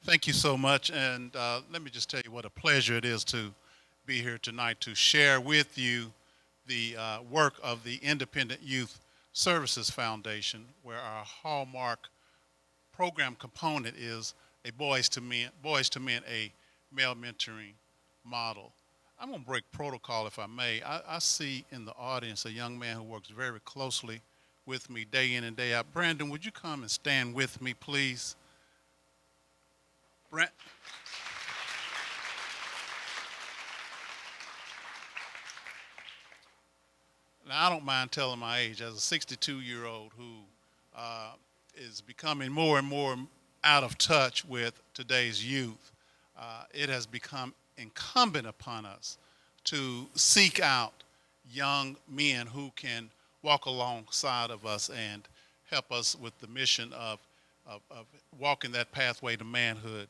Thank you so much. And let me just tell you what a pleasure it is to be here tonight to share with you the work of the Independent Youth Services Foundation, where our hallmark program component is a boys to men, a male mentoring model. I'm going to break protocol if I may. I see in the audience a young man who works very closely with me day in and day out. Brandon, would you come and stand with me, please? Brent, now I don't mind telling my age as a 62-year-old who uh, is becoming more and more out of touch with today's youth. It has become incumbent upon us to seek out young men who can walk alongside of us and help us with the mission of walking that pathway to manhood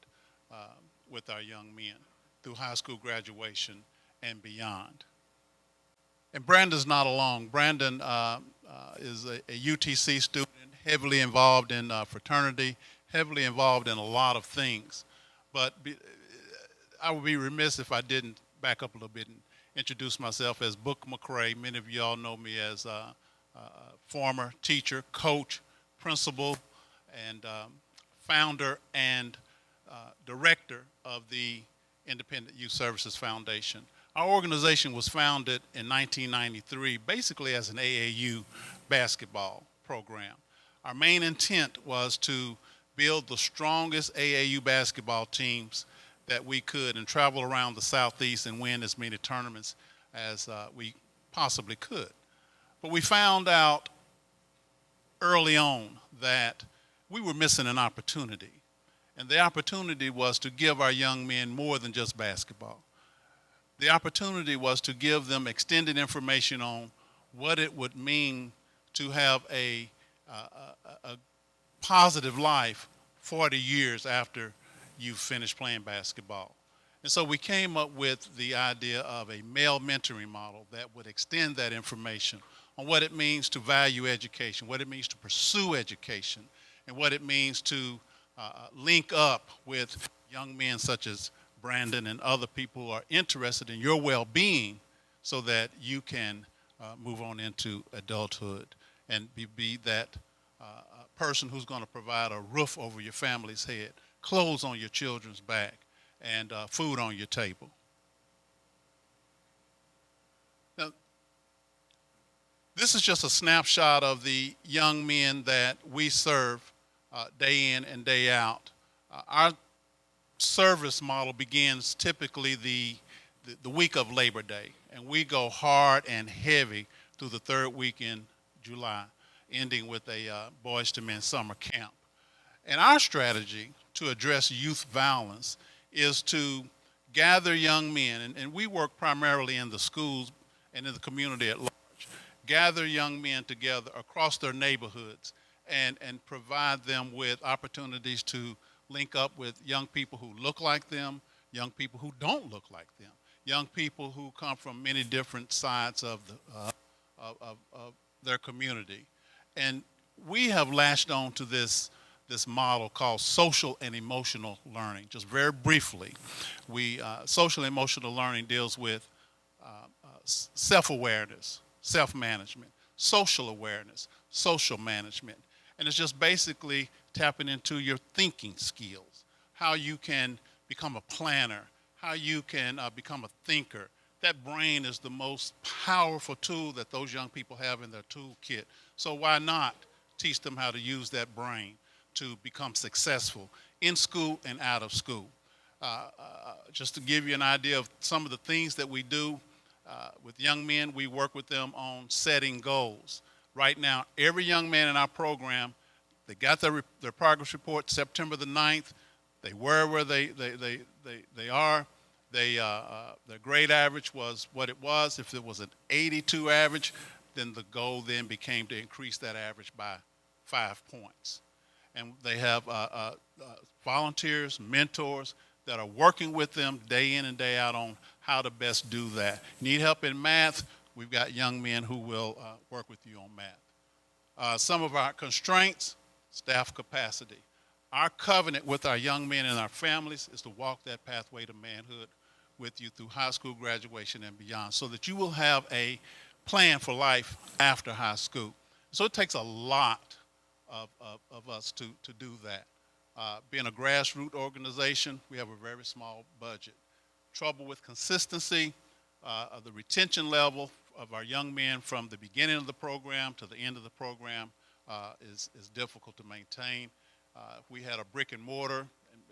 uh, with our young men through high school graduation and beyond. And Brandon's not alone. Brandon is a UTC student, heavily involved in fraternity, heavily involved in a lot of things. I would be remiss if I didn't back up a little bit and introduce myself as Book McCray. Many of you all know me as a former teacher, coach, principal, and founder and director of the Independent Youth Services Foundation. Our organization was founded in 1993 basically as an AAU basketball program. Our main intent was to build the strongest AAU basketball teams that we could and travel around the Southeast and win as many tournaments as we possibly could. But we found out early on that we were missing an opportunity. And the opportunity was to give our young men more than just basketball. The opportunity was to give them extended information on what it would mean to have a positive life 40 years after you finish playing basketball. And so we came up with the idea of a male mentoring model that would extend that information on what it means to value education, what it means to pursue education, and what it means to link up with young men such as Brandon and other people who are interested in your well-being so that you can move on into adulthood and be that person who's going to provide a roof over your family's head, clothes on your children's back, and food on your table. Now, this is just a snapshot of the young men that we serve day in and day out. Our service model begins typically the week of Labor Day, and we go hard and heavy through the third week in July, ending with a Boys to Men summer camp. And our strategy to address youth violence is to gather young men, and we work primarily in the schools and in the community at large, gather young men together across their neighborhoods and provide them with opportunities to link up with young people who look like them, young people who don't look like them, young people who come from many different sides of their community. And we have latched on to this model called social and emotional learning. Just very briefly, social and emotional learning deals with self-awareness, self-management, social awareness, social management. And it's just basically tapping into your thinking skills, how you can become a planner, how you can become a thinker. That brain is the most powerful tool that those young people have in their toolkit. So why not teach them how to use that brain to become successful in school and out of school? Just to give you an idea of some of the things that we do with young men, we work with them on setting goals. Right now, every young man in our program, they got their progress report September the 9th. They were where they are. Their grade average was what it was. If it was an 82 average, then the goal then became to increase that average by 5 points. And they have volunteers, mentors that are working with them day in and day out on how to best do that. Need help in math? We've got young men who will work with you on math. Some of our constraints, staff capacity. Our covenant with our young men and our families is to walk that pathway to manhood with you through high school graduation and beyond, so that you will have a plan for life after high school. So it takes a lot of us to do that. Being a grassroots organization, we have a very small budget. Trouble with consistency, of the retention level of our young men from the beginning of the program to the end of the program is difficult to maintain. If we had a brick and mortar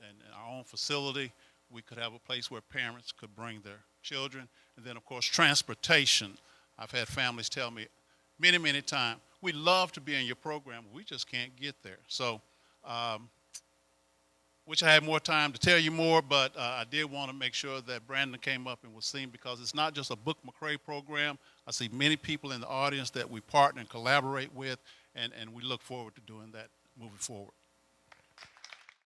and our own facility, we could have a place where parents could bring their children. And then, of course, transportation. I've had families tell me many, many times, we love to be in your program, we just can't get there. So, wish I had more time to tell you more, but I did want to make sure that Brandon came up and was seen, because it's not just a Book McRae program. I see many people in the audience that we partner and collaborate with, and we look forward to doing that moving forward.